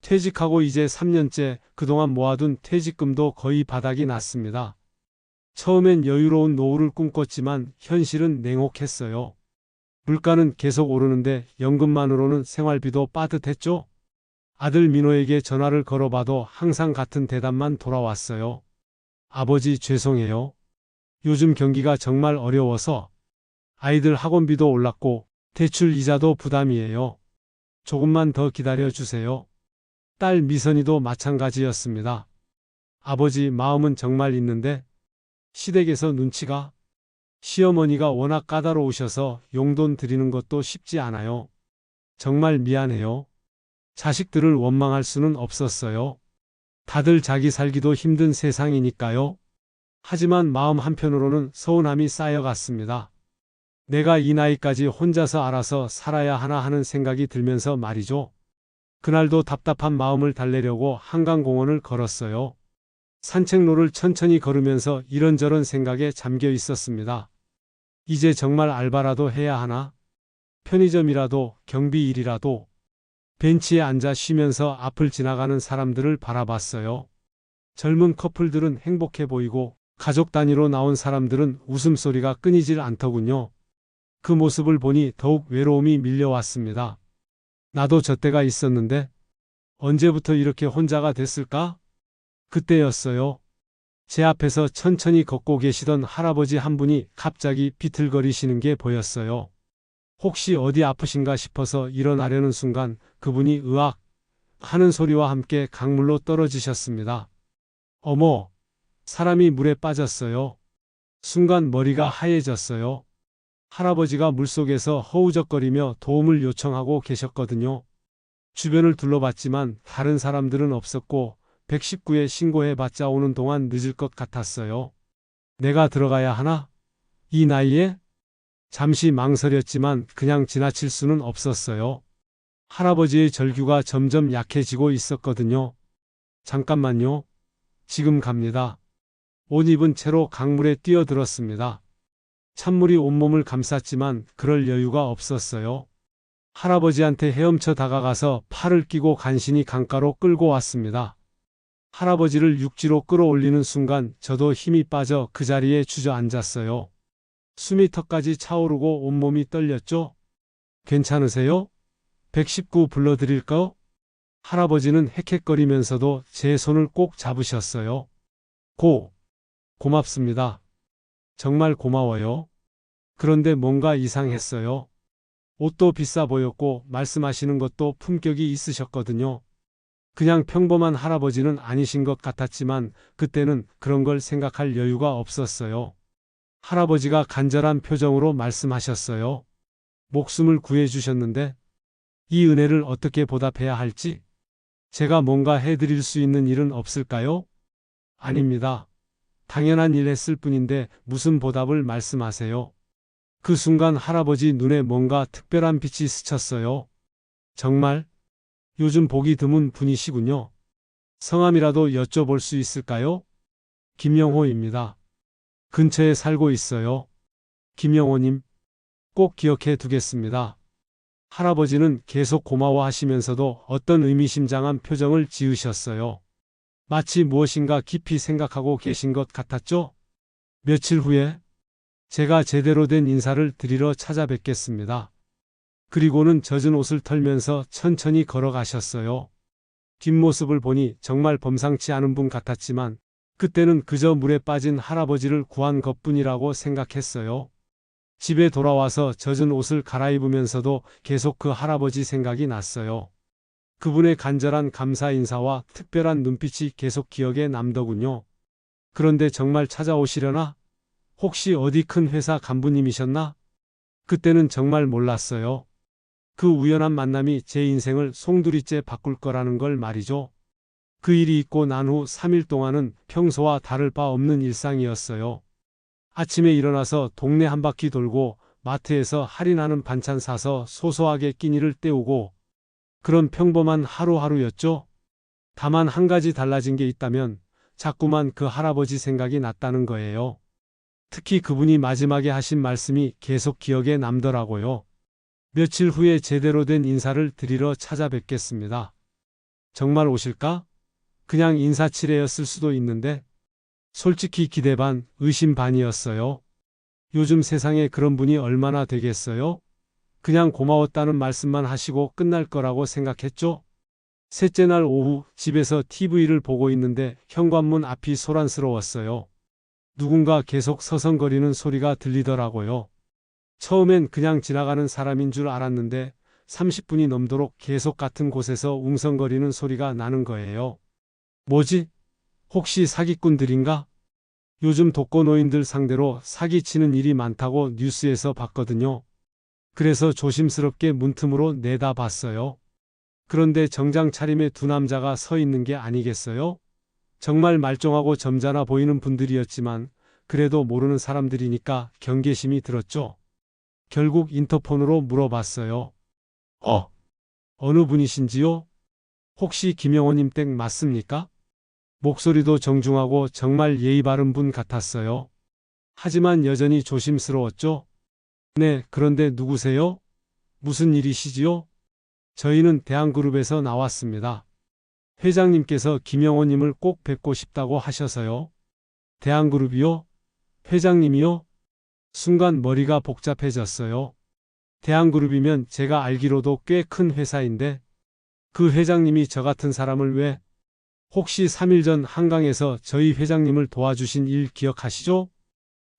퇴직하고 이제 3년째 그동안 모아둔 퇴직금도 거의 바닥이 났습니다. 처음엔 여유로운 노후를 꿈꿨지만 현실은 냉혹했어요. 물가는 계속 오르는데 연금만으로는 생활비도 빠듯했죠. 아들 민호에게 전화를 걸어봐도 항상 같은 대답만 돌아왔어요. 아버지 죄송해요. 요즘 경기가 정말 어려워서 아이들 학원비도 올랐고 대출 이자도 부담이에요. 조금만 더 기다려 주세요. 딸 미선이도 마찬가지였습니다. 아버지 마음은 정말 있는데 시댁에서 눈치가 시어머니가 워낙 까다로우셔서 용돈 드리는 것도 쉽지 않아요. 정말 미안해요. 자식들을 원망할 수는 없었어요. 다들 자기 살기도 힘든 세상이니까요. 하지만 마음 한편으로는 서운함이 쌓여갔습니다. 내가 이 나이까지 혼자서 알아서 살아야 하나 하는 생각이 들면서 말이죠. 그날도 답답한 마음을 달래려고 한강공원을 걸었어요. 산책로를 천천히 걸으면서 이런저런 생각에 잠겨 있었습니다. 이제 정말 알바라도 해야 하나? 편의점이라도, 경비 일이라도. 벤치에 앉아 쉬면서 앞을 지나가는 사람들을 바라봤어요. 젊은 커플들은 행복해 보이고 가족 단위로 나온 사람들은 웃음소리가 끊이질 않더군요. 그 모습을 보니 더욱 외로움이 밀려왔습니다. 나도 저 때가 있었는데 언제부터 이렇게 혼자가 됐을까? 그때였어요. 제 앞에서 천천히 걷고 계시던 할아버지 한 분이 갑자기 비틀거리시는 게 보였어요. 혹시 어디 아프신가 싶어서 일어나려는 순간 그분이 으악 하는 소리와 함께 강물로 떨어지셨습니다. 어머, 사람이 물에 빠졌어요. 순간 머리가 하얘졌어요. 할아버지가 물속에서 허우적거리며 도움을 요청하고 계셨거든요. 주변을 둘러봤지만 다른 사람들은 없었고 119에 신고해봤자 오는 동안 늦을 것 같았어요. 내가 들어가야 하나? 이 나이에? 잠시 망설였지만 그냥 지나칠 수는 없었어요. 할아버지의 절규가 점점 약해지고 있었거든요. 잠깐만요. 지금 갑니다. 옷 입은 채로 강물에 뛰어들었습니다. 찬물이 온몸을 감쌌지만 그럴 여유가 없었어요. 할아버지한테 헤엄쳐 다가가서 팔을 끼고 간신히 강가로 끌고 왔습니다. 할아버지를 육지로 끌어올리는 순간 저도 힘이 빠져 그 자리에 주저앉았어요. 숨이 턱까지 차오르고 온몸이 떨렸죠? 괜찮으세요? 119 불러드릴까? 할아버지는 헥헥거리면서도 제 손을 꼭 잡으셨어요. 고맙습니다. 정말 고마워요. 그런데 뭔가 이상했어요. 옷도 비싸 보였고 말씀하시는 것도 품격이 있으셨거든요. 그냥 평범한 할아버지는 아니신 것 같았지만 그때는 그런 걸 생각할 여유가 없었어요. 할아버지가 간절한 표정으로 말씀하셨어요. 목숨을 구해주셨는데 이 은혜를 어떻게 보답해야 할지 제가 뭔가 해드릴 수 있는 일은 없을까요? 아닙니다. 당연한 일 했을 뿐인데 무슨 보답을 말씀하세요. 그 순간 할아버지 눈에 뭔가 특별한 빛이 스쳤어요. 정말 요즘 보기 드문 분이시군요. 성함이라도 여쭤볼 수 있을까요? 김영호입니다. 근처에 살고 있어요. 김영호님, 꼭 기억해 두겠습니다. 할아버지는 계속 고마워하시면서도 어떤 의미심장한 표정을 지으셨어요. 마치 무엇인가 깊이 생각하고 계신 것 같았죠? 며칠 후에 제가 제대로 된 인사를 드리러 찾아뵙겠습니다. 그리고는 젖은 옷을 털면서 천천히 걸어가셨어요. 뒷모습을 보니 정말 범상치 않은 분 같았지만 그때는 그저 물에 빠진 할아버지를 구한 것뿐이라고 생각했어요. 집에 돌아와서 젖은 옷을 갈아입으면서도 계속 그 할아버지 생각이 났어요. 그분의 간절한 감사 인사와 특별한 눈빛이 계속 기억에 남더군요. 그런데 정말 찾아오시려나? 혹시 어디 큰 회사 간부님이셨나? 그때는 정말 몰랐어요. 그 우연한 만남이 제 인생을 송두리째 바꿀 거라는 걸 말이죠. 그 일이 있고 난 후 3일 동안은 평소와 다를 바 없는 일상이었어요. 아침에 일어나서 동네 한 바퀴 돌고 마트에서 할인하는 반찬 사서 소소하게 끼니를 때우고 그런 평범한 하루하루였죠. 다만 한 가지 달라진 게 있다면 자꾸만 그 할아버지 생각이 났다는 거예요. 특히 그분이 마지막에 하신 말씀이 계속 기억에 남더라고요. 며칠 후에 제대로 된 인사를 드리러 찾아뵙겠습니다. 정말 오실까? 그냥 인사치레였을 수도 있는데 솔직히 기대 반, 의심 반이었어요. 요즘 세상에 그런 분이 얼마나 되겠어요? 그냥 고마웠다는 말씀만 하시고 끝날 거라고 생각했죠? 셋째 날 오후 집에서 TV를 보고 있는데 현관문 앞이 소란스러웠어요. 누군가 계속 서성거리는 소리가 들리더라고요. 처음엔 그냥 지나가는 사람인 줄 알았는데 30분이 넘도록 계속 같은 곳에서 웅성거리는 소리가 나는 거예요. 뭐지? 혹시 사기꾼들인가? 요즘 독거노인들 상대로 사기치는 일이 많다고 뉴스에서 봤거든요. 그래서 조심스럽게 문틈으로 내다봤어요. 그런데 정장 차림의 두 남자가 서 있는 게 아니겠어요? 정말 말종하고 점잖아 보이는 분들이었지만 그래도 모르는 사람들이니까 경계심이 들었죠. 결국 인터폰으로 물어봤어요. 어느 분이신지요? 혹시 김영호님 댁 맞습니까? 목소리도 정중하고 정말 예의 바른 분 같았어요. 하지만 여전히 조심스러웠죠. 네, 그런데 누구세요? 무슨 일이시지요? 저희는 대한그룹에서 나왔습니다. 회장님께서 김영호님을 꼭 뵙고 싶다고 하셔서요. 대한그룹이요? 회장님이요? 순간 머리가 복잡해졌어요. 대한그룹이면 제가 알기로도 꽤 큰 회사인데 그 회장님이 저 같은 사람을 왜? 혹시 3일 전 한강에서 저희 회장님을 도와주신 일 기억하시죠?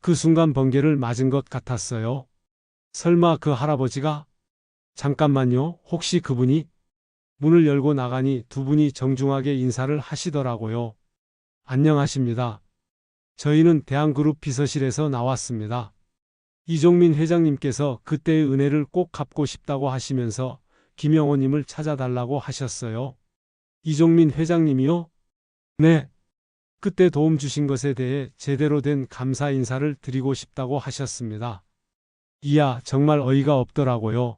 그 순간 번개를 맞은 것 같았어요. 설마 그 할아버지가? 잠깐만요. 혹시 그분이? 문을 열고 나가니 두 분이 정중하게 인사를 하시더라고요. 안녕하십니다. 저희는 대한그룹 비서실에서 나왔습니다. 이종민 회장님께서 그때의 은혜를 꼭 갚고 싶다고 하시면서 김영호님을 찾아달라고 하셨어요. 이종민 회장님이요? 네. 그때 도움 주신 것에 대해 제대로 된 감사 인사를 드리고 싶다고 하셨습니다. 이야, 정말 어이가 없더라고요.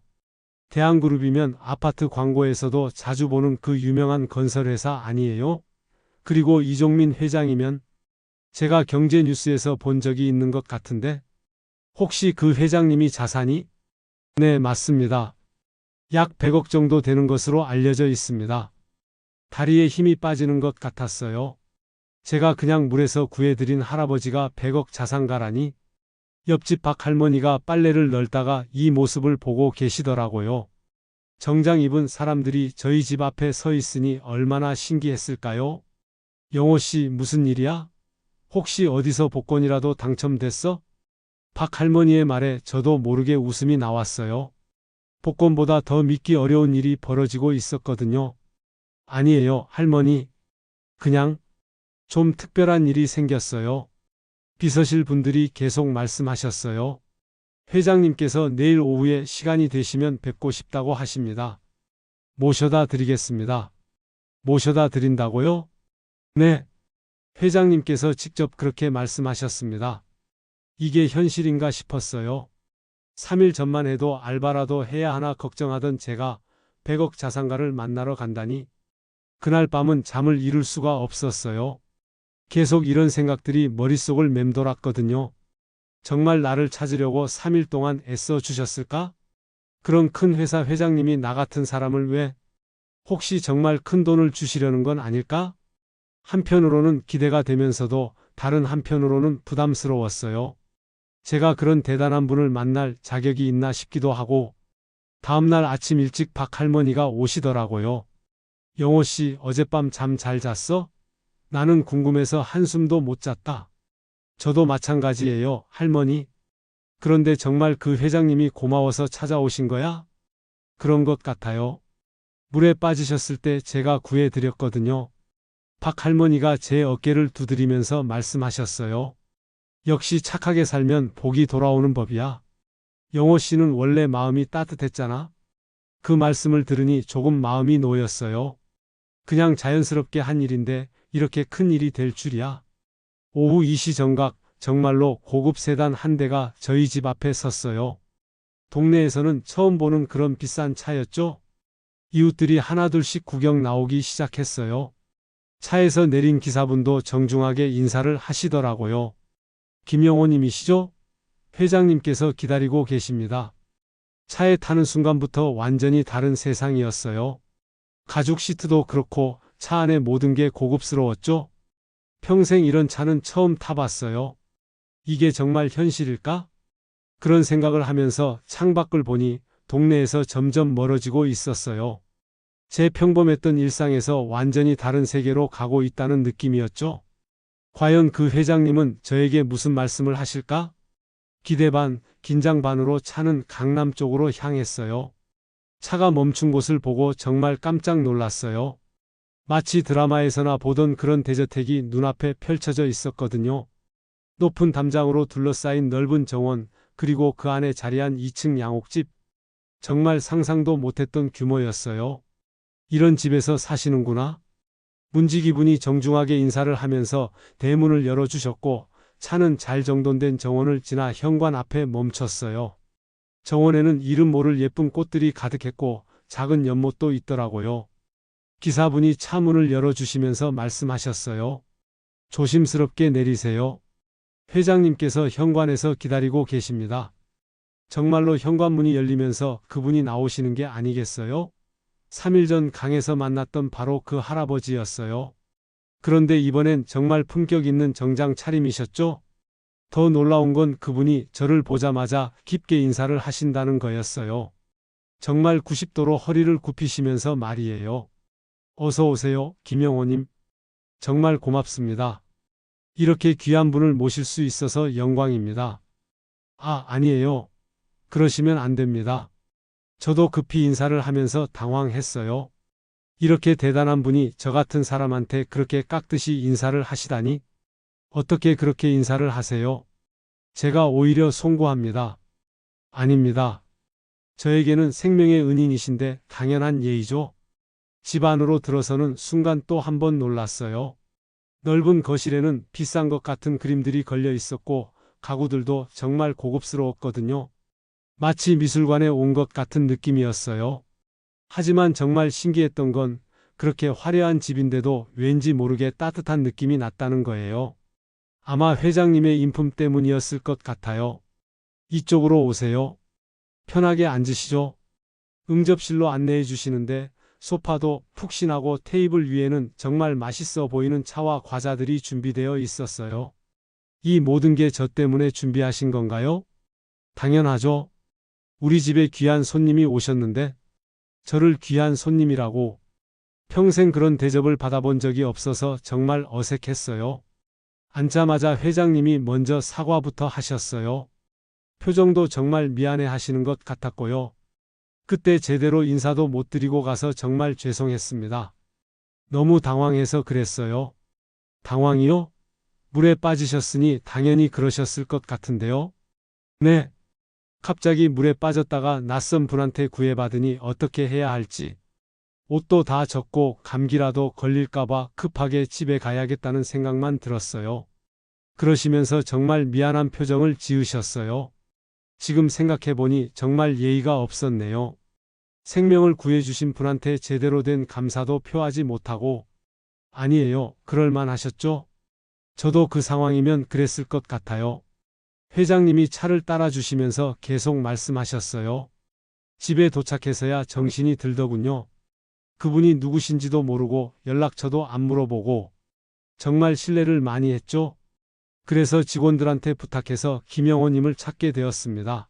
대한그룹이면 아파트 광고에서도 자주 보는 그 유명한 건설회사 아니에요? 그리고 이종민 회장이면 제가 경제뉴스에서 본 적이 있는 것 같은데 혹시 그 회장님이 자산이? 네, 맞습니다. 약 100억 정도 되는 것으로 알려져 있습니다. 다리에 힘이 빠지는 것 같았어요. 제가 그냥 물에서 구해드린 할아버지가 100억 자산가라니 옆집 박 할머니가 빨래를 널다가 이 모습을 보고 계시더라고요. 정장 입은 사람들이 저희 집 앞에 서 있으니 얼마나 신기했을까요? 영호 씨, 무슨 일이야? 혹시 어디서 복권이라도 당첨됐어? 박 할머니의 말에 저도 모르게 웃음이 나왔어요. 복권보다 더 믿기 어려운 일이 벌어지고 있었거든요. 아니에요, 할머니. 그냥 좀 특별한 일이 생겼어요. 비서실 분들이 계속 말씀하셨어요. 회장님께서 내일 오후에 시간이 되시면 뵙고 싶다고 하십니다. 모셔다 드리겠습니다. 모셔다 드린다고요? 네. 회장님께서 직접 그렇게 말씀하셨습니다. 이게 현실인가 싶었어요. 3일 전만 해도 알바라도 해야 하나 걱정하던 제가 100억 자산가를 만나러 간다니. 그날 밤은 잠을 이룰 수가 없었어요. 계속 이런 생각들이 머릿속을 맴돌았거든요. 정말 나를 찾으려고 3일 동안 애써 주셨을까? 그런 큰 회사 회장님이 나 같은 사람을 왜? 혹시 정말 큰 돈을 주시려는 건 아닐까? 한편으로는 기대가 되면서도 다른 한편으로는 부담스러웠어요. 제가 그런 대단한 분을 만날 자격이 있나 싶기도 하고 다음날 아침 일찍 박 할머니가 오시더라고요. 영호 씨, 어젯밤 잠 잘 잤어? 나는 궁금해서 한숨도 못 잤다. 저도 마찬가지예요, 할머니. 그런데 정말 그 회장님이 고마워서 찾아오신 거야? 그런 것 같아요. 물에 빠지셨을 때 제가 구해드렸거든요. 박 할머니가 제 어깨를 두드리면서 말씀하셨어요. 역시 착하게 살면 복이 돌아오는 법이야. 영호 씨는 원래 마음이 따뜻했잖아. 그 말씀을 들으니 조금 마음이 놓였어요. 그냥 자연스럽게 한 일인데 이렇게 큰 일이 될 줄이야. 오후 2시 정각 정말로 고급 세단 한 대가 저희 집 앞에 섰어요. 동네에서는 처음 보는 그런 비싼 차였죠. 이웃들이 하나둘씩 구경 나오기 시작했어요. 차에서 내린 기사분도 정중하게 인사를 하시더라고요. 김영호님이시죠? 회장님께서 기다리고 계십니다. 차에 타는 순간부터 완전히 다른 세상이었어요. 가죽 시트도 그렇고 차 안의 모든 게 고급스러웠죠? 평생 이런 차는 처음 타봤어요. 이게 정말 현실일까? 그런 생각을 하면서 창밖을 보니 동네에서 점점 멀어지고 있었어요. 제 평범했던 일상에서 완전히 다른 세계로 가고 있다는 느낌이었죠. 과연 그 회장님은 저에게 무슨 말씀을 하실까? 기대 반, 긴장 반으로 차는 강남 쪽으로 향했어요. 차가 멈춘 곳을 보고 정말 깜짝 놀랐어요. 마치 드라마에서나 보던 그런 대저택이 눈앞에 펼쳐져 있었거든요. 높은 담장으로 둘러싸인 넓은 정원, 그리고 그 안에 자리한 2층 양옥집. 정말 상상도 못했던 규모였어요. 이런 집에서 사시는구나. 문지기분이 정중하게 인사를 하면서 대문을 열어주셨고 차는 잘 정돈된 정원을 지나 현관 앞에 멈췄어요. 정원에는 이름 모를 예쁜 꽃들이 가득했고 작은 연못도 있더라고요. 기사분이 차 문을 열어주시면서 말씀하셨어요. 조심스럽게 내리세요. 회장님께서 현관에서 기다리고 계십니다. 정말로 현관문이 열리면서 그분이 나오시는 게 아니겠어요? 3일 전 강에서 만났던 바로 그 할아버지였어요. 그런데 이번엔 정말 품격 있는 정장 차림이셨죠? 더 놀라운 건 그분이 저를 보자마자 깊게 인사를 하신다는 거였어요. 정말 90도로 허리를 굽히시면서 말이에요. 어서 오세요, 김영호님. 정말 고맙습니다. 이렇게 귀한 분을 모실 수 있어서 영광입니다. 아, 아니에요. 그러시면 안 됩니다. 저도 급히 인사를 하면서 당황했어요. 이렇게 대단한 분이 저 같은 사람한테 그렇게 깍듯이 인사를 하시다니? 어떻게 그렇게 인사를 하세요? 제가 오히려 송구합니다. 아닙니다. 저에게는 생명의 은인이신데 당연한 예의죠. 집 안으로 들어서는 순간 또 한 번 놀랐어요. 넓은 거실에는 비싼 것 같은 그림들이 걸려 있었고 가구들도 정말 고급스러웠거든요. 마치 미술관에 온 것 같은 느낌이었어요. 하지만 정말 신기했던 건 그렇게 화려한 집인데도 왠지 모르게 따뜻한 느낌이 났다는 거예요. 아마 회장님의 인품 때문이었을 것 같아요. 이쪽으로 오세요. 편하게 앉으시죠. 응접실로 안내해 주시는데 소파도 푹신하고 테이블 위에는 정말 맛있어 보이는 차와 과자들이 준비되어 있었어요. 이 모든 게 저 때문에 준비하신 건가요? 당연하죠. 우리 집에 귀한 손님이 오셨는데 저를 귀한 손님이라고. 평생 그런 대접을 받아본 적이 없어서 정말 어색했어요. 앉자마자 회장님이 먼저 사과부터 하셨어요. 표정도 정말 미안해 하시는 것 같았고요. 그때 제대로 인사도 못 드리고 가서 정말 죄송했습니다. 너무 당황해서 그랬어요. 당황이요? 물에 빠지셨으니 당연히 그러셨을 것 같은데요. 네. 갑자기 물에 빠졌다가 낯선 분한테 구애받으니 어떻게 해야 할지. 옷도 다 젖고 감기라도 걸릴까봐 급하게 집에 가야겠다는 생각만 들었어요. 그러시면서 정말 미안한 표정을 지으셨어요. 지금 생각해보니 정말 예의가 없었네요. 생명을 구해주신 분한테 제대로 된 감사도 표하지 못하고. 아니에요. 그럴만 하셨죠? 저도 그 상황이면 그랬을 것 같아요. 회장님이 차를 따라주시면서 계속 말씀하셨어요. 집에 도착해서야 정신이 들더군요. 그분이 누구신지도 모르고 연락처도 안 물어보고 정말 신뢰를 많이 했죠. 그래서 직원들한테 부탁해서 김영호님을 찾게 되었습니다.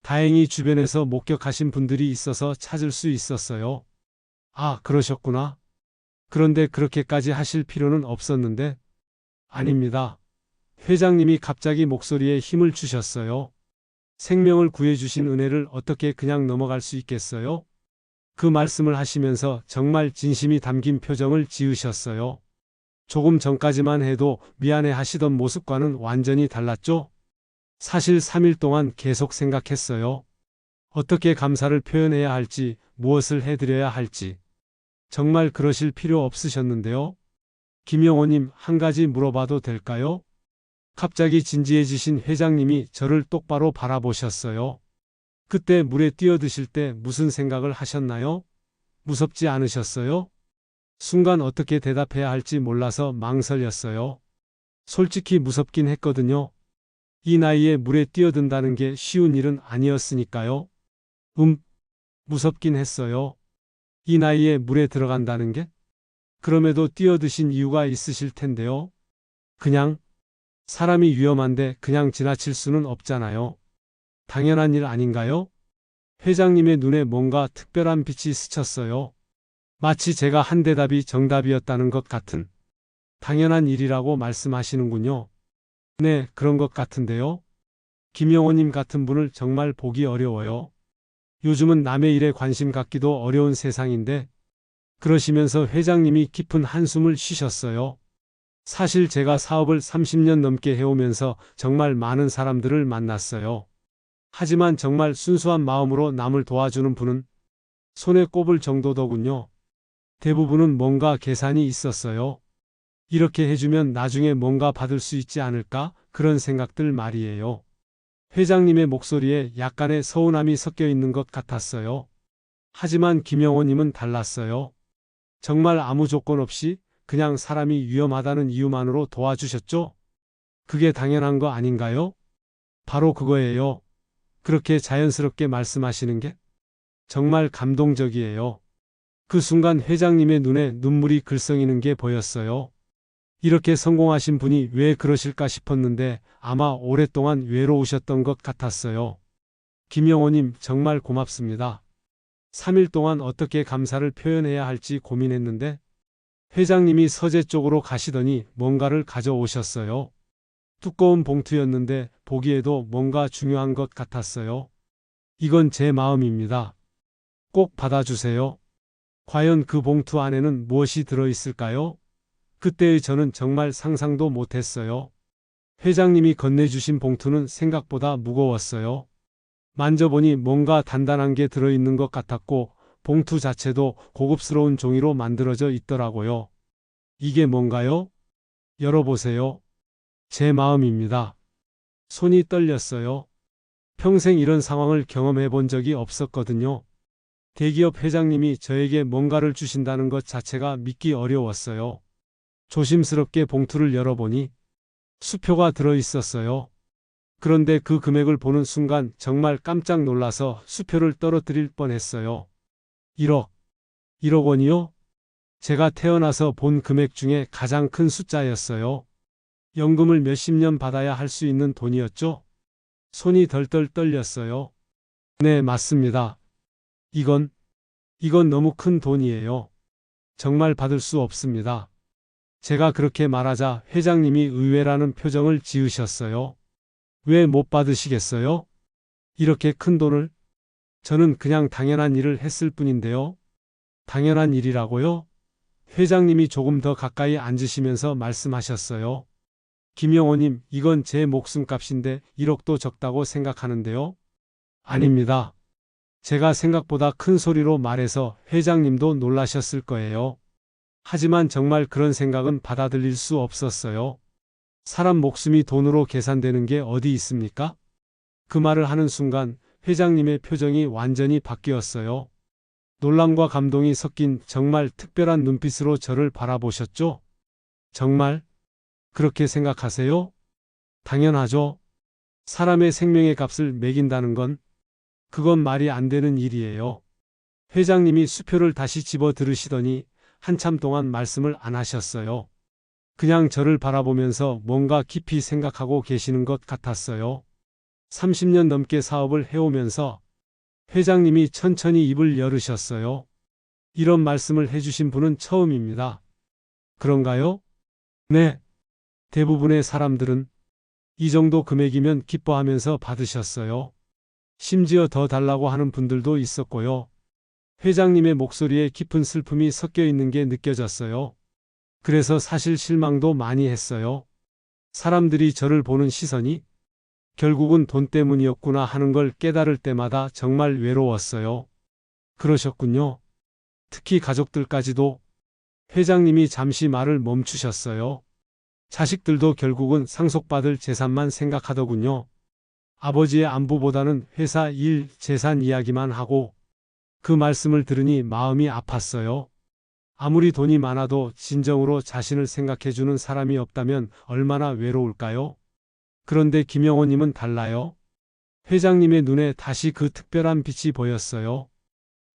다행히 주변에서 목격하신 분들이 있어서 찾을 수 있었어요. 아, 그러셨구나. 그런데 그렇게까지 하실 필요는 없었는데. 아닙니다. 회장님이 갑자기 목소리에 힘을 주셨어요. 생명을 구해주신 은혜를 어떻게 그냥 넘어갈 수 있겠어요? 그 말씀을 하시면서 정말 진심이 담긴 표정을 지으셨어요. 조금 전까지만 해도 미안해 하시던 모습과는 완전히 달랐죠? 사실 3일 동안 계속 생각했어요. 어떻게 감사를 표현해야 할지, 무엇을 해드려야 할지. 정말 그러실 필요 없으셨는데요. 김영호님, 한 가지 물어봐도 될까요? 갑자기 진지해지신 회장님이 저를 똑바로 바라보셨어요. 그때 물에 뛰어드실 때 무슨 생각을 하셨나요? 무섭지 않으셨어요? 순간 어떻게 대답해야 할지 몰라서 망설였어요. 솔직히 무섭긴 했거든요. 이 나이에 물에 뛰어든다는 게 쉬운 일은 아니었으니까요. 무섭긴 했어요. 이 나이에 물에 들어간다는 게? 그럼에도 뛰어드신 이유가 있으실 텐데요. 그냥 사람이 위험한데 그냥 지나칠 수는 없잖아요. 당연한 일 아닌가요? 회장님의 눈에 뭔가 특별한 빛이 스쳤어요. 마치 제가 한 대답이 정답이었다는 것 같은 당연한 일이라고 말씀하시는군요. 네, 그런 것 같은데요. 김영호님 같은 분을 정말 보기 어려워요. 요즘은 남의 일에 관심 갖기도 어려운 세상인데 그러시면서 회장님이 깊은 한숨을 쉬셨어요. 사실 제가 사업을 30년 넘게 해오면서 정말 많은 사람들을 만났어요. 하지만 정말 순수한 마음으로 남을 도와주는 분은 손에 꼽을 정도더군요. 대부분은 뭔가 계산이 있었어요. 이렇게 해주면 나중에 뭔가 받을 수 있지 않을까? 그런 생각들 말이에요. 회장님의 목소리에 약간의 서운함이 섞여 있는 것 같았어요. 하지만 김영호님은 달랐어요. 정말 아무 조건 없이 그냥 사람이 위험하다는 이유만으로 도와주셨죠? 그게 당연한 거 아닌가요? 바로 그거예요. 그렇게 자연스럽게 말씀하시는 게 정말 감동적이에요. 그 순간 회장님의 눈에 눈물이 글썽이는 게 보였어요. 이렇게 성공하신 분이 왜 그러실까 싶었는데 아마 오랫동안 외로우셨던 것 같았어요. 김영호님 정말 고맙습니다. 3일 동안 어떻게 감사를 표현해야 할지 고민했는데 회장님이 서재 쪽으로 가시더니 뭔가를 가져오셨어요. 두꺼운 봉투였는데 보기에도 뭔가 중요한 것 같았어요. 이건 제 마음입니다. 꼭 받아주세요. 과연 그 봉투 안에는 무엇이 들어있을까요? 그때의 저는 정말 상상도 못했어요. 회장님이 건네주신 봉투는 생각보다 무거웠어요. 만져보니 뭔가 단단한 게 들어있는 것 같았고 봉투 자체도 고급스러운 종이로 만들어져 있더라고요. 이게 뭔가요? 열어보세요. 제 마음입니다. 손이 떨렸어요. 평생 이런 상황을 경험해 본 적이 없었거든요. 대기업 회장님이 저에게 뭔가를 주신다는 것 자체가 믿기 어려웠어요. 조심스럽게 봉투를 열어보니 수표가 들어 있었어요. 그런데 그 금액을 보는 순간 정말 깜짝 놀라서 수표를 떨어뜨릴 뻔했어요. 1억 원이요? 제가 태어나서 본 금액 중에 가장 큰 숫자였어요. 연금을 몇십 년 받아야 할 수 있는 돈이었죠? 손이 덜덜 떨렸어요. 네, 맞습니다. 이건 너무 큰 돈이에요. 정말 받을 수 없습니다. 제가 그렇게 말하자 회장님이 의외라는 표정을 지으셨어요. 왜 못 받으시겠어요? 이렇게 큰 돈을? 저는 그냥 당연한 일을 했을 뿐인데요. 당연한 일이라고요? 회장님이 조금 더 가까이 앉으시면서 말씀하셨어요. 김영호님, 이건 제 목숨값인데 1억도 적다고 생각하는데요. 아닙니다. 제가 생각보다 큰 소리로 말해서 회장님도 놀라셨을 거예요. 하지만 정말 그런 생각은 받아들일 수 없었어요. 사람 목숨이 돈으로 계산되는 게 어디 있습니까? 그 말을 하는 순간 회장님의 표정이 완전히 바뀌었어요. 놀람과 감동이 섞인 정말 특별한 눈빛으로 저를 바라보셨죠? 정말 그렇게 생각하세요? 당연하죠. 사람의 생명의 값을 매긴다는 건 그건 말이 안 되는 일이에요. 회장님이 수표를 다시 집어 들으시더니 한참 동안 말씀을 안 하셨어요. 그냥 저를 바라보면서 뭔가 깊이 생각하고 계시는 것 같았어요. 30년 넘게 사업을 해오면서 회장님이 천천히 입을 열으셨어요. 이런 말씀을 해주신 분은 처음입니다. 그런가요? 네. 대부분의 사람들은 이 정도 금액이면 기뻐하면서 받으셨어요. 심지어 더 달라고 하는 분들도 있었고요. 회장님의 목소리에 깊은 슬픔이 섞여 있는 게 느껴졌어요. 그래서 사실 실망도 많이 했어요. 사람들이 저를 보는 시선이 결국은 돈 때문이었구나 하는 걸 깨달을 때마다 정말 외로웠어요. 그러셨군요. 특히 가족들까지도. 회장님이 잠시 말을 멈추셨어요. 자식들도 결국은 상속받을 재산만 생각하더군요. 아버지의 안부보다는 회사 일, 재산 이야기만 하고 그 말씀을 들으니 마음이 아팠어요. 아무리 돈이 많아도 진정으로 자신을 생각해주는 사람이 없다면 얼마나 외로울까요? 그런데 김영호님은 달라요. 회장님의 눈에 다시 그 특별한 빛이 보였어요.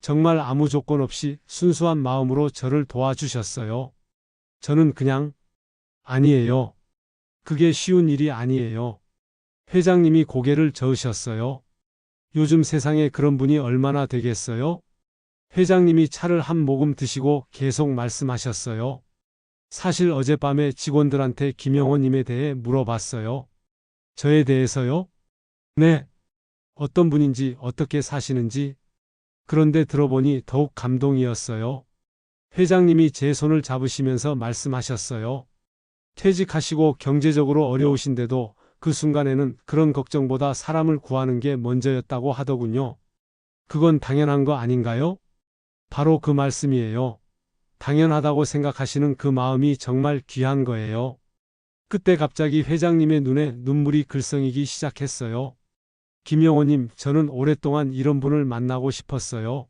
정말 아무 조건 없이 순수한 마음으로 저를 도와주셨어요. 저는 그냥, 아니에요. 그게 쉬운 일이 아니에요. 회장님이 고개를 저으셨어요. 요즘 세상에 그런 분이 얼마나 되겠어요? 회장님이 차를 한 모금 드시고 계속 말씀하셨어요. 사실 어젯밤에 직원들한테 김영호님에 대해 물어봤어요. 저에 대해서요? 네. 어떤 분인지, 어떻게 사시는지. 그런데 들어보니 더욱 감동이었어요. 회장님이 제 손을 잡으시면서 말씀하셨어요. 퇴직하시고 경제적으로 어려우신데도 그 순간에는 그런 걱정보다 사람을 구하는 게 먼저였다고 하더군요. 그건 당연한 거 아닌가요? 바로 그 말씀이에요. 당연하다고 생각하시는 그 마음이 정말 귀한 거예요. 그때 갑자기 회장님의 눈에 눈물이 글썽이기 시작했어요. 김영호님, 저는 오랫동안 이런 분을 만나고 싶었어요.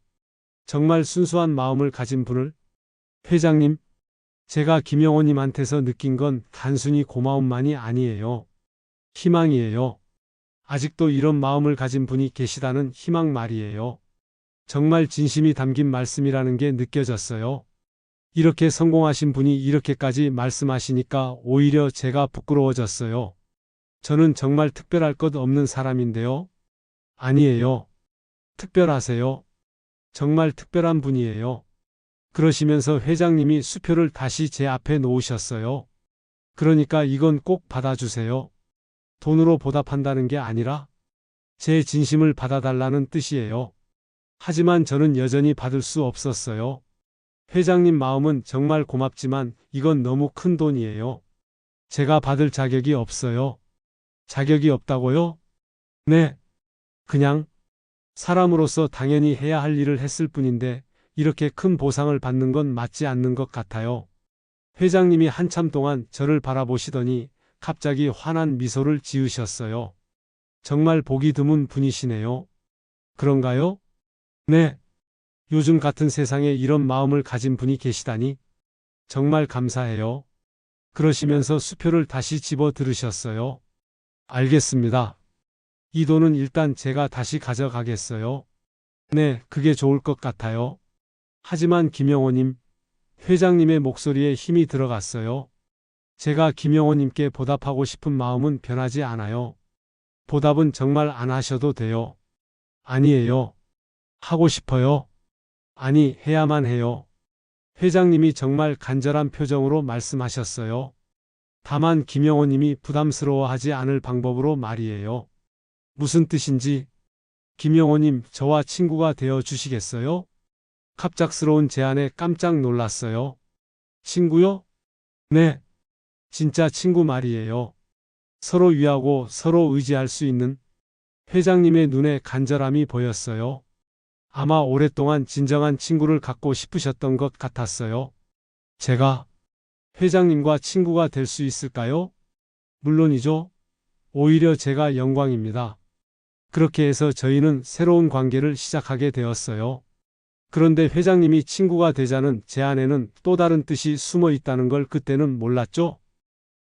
정말 순수한 마음을 가진 분을. 회장님, 제가 김영호님한테서 느낀 건 단순히 고마움만이 아니에요. 희망이에요. 아직도 이런 마음을 가진 분이 계시다는 희망 말이에요. 정말 진심이 담긴 말씀이라는 게 느껴졌어요. 이렇게 성공하신 분이 이렇게까지 말씀하시니까 오히려 제가 부끄러워졌어요. 저는 정말 특별할 것 없는 사람인데요. 아니에요. 특별하세요. 정말 특별한 분이에요. 그러시면서 회장님이 수표를 다시 제 앞에 놓으셨어요. 그러니까 이건 꼭 받아주세요. 돈으로 보답한다는 게 아니라 제 진심을 받아달라는 뜻이에요. 하지만 저는 여전히 받을 수 없었어요. 회장님 마음은 정말 고맙지만 이건 너무 큰 돈이에요. 제가 받을 자격이 없어요. 자격이 없다고요? 네. 그냥 사람으로서 당연히 해야 할 일을 했을 뿐인데 이렇게 큰 보상을 받는 건 맞지 않는 것 같아요. 회장님이 한참 동안 저를 바라보시더니 갑자기 환한 미소를 지으셨어요. 정말 보기 드문 분이시네요. 그런가요? 네. 요즘 같은 세상에 이런 마음을 가진 분이 계시다니 정말 감사해요. 그러시면서 수표를 다시 집어 들으셨어요. 알겠습니다. 이 돈은 일단 제가 다시 가져가겠어요. 네, 그게 좋을 것 같아요. 하지만 김영호님, 회장님의 목소리에 힘이 들어갔어요. 제가 김영호님께 보답하고 싶은 마음은 변하지 않아요. 보답은 정말 안 하셔도 돼요. 아니에요. 하고 싶어요. 아니, 해야만 해요. 회장님이 정말 간절한 표정으로 말씀하셨어요. 다만 김영호님이 부담스러워하지 않을 방법으로 말이에요. 무슨 뜻인지. 김영호님, 저와 친구가 되어 주시겠어요? 갑작스러운 제안에 깜짝 놀랐어요. 친구요? 네. 진짜 친구 말이에요. 서로 위하고 서로 의지할 수 있는. 회장님의 눈에 간절함이 보였어요. 아마 오랫동안 진정한 친구를 갖고 싶으셨던 것 같았어요. 제가 회장님과 친구가 될 수 있을까요? 물론이죠. 오히려 제가 영광입니다. 그렇게 해서 저희는 새로운 관계를 시작하게 되었어요. 그런데 회장님이 친구가 되자는 제안에는 또 다른 뜻이 숨어 있다는 걸 그때는 몰랐죠.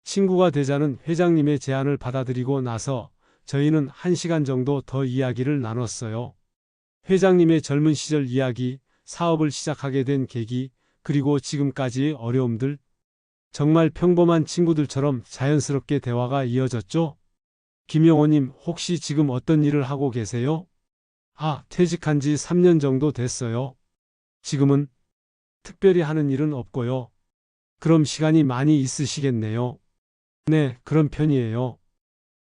친구가 되자는 회장님의 제안을 받아들이고 나서 저희는 1시간 정도 더 이야기를 나눴어요. 회장님의 젊은 시절 이야기, 사업을 시작하게 된 계기, 그리고 지금까지의 어려움들. 정말 평범한 친구들처럼 자연스럽게 대화가 이어졌죠. 김영호님, 혹시 지금 어떤 일을 하고 계세요? 퇴직한 지 3년 정도 됐어요. 지금은 특별히 하는 일은 없고요. 그럼 시간이 많이 있으시겠네요. 네, 그런 편이에요.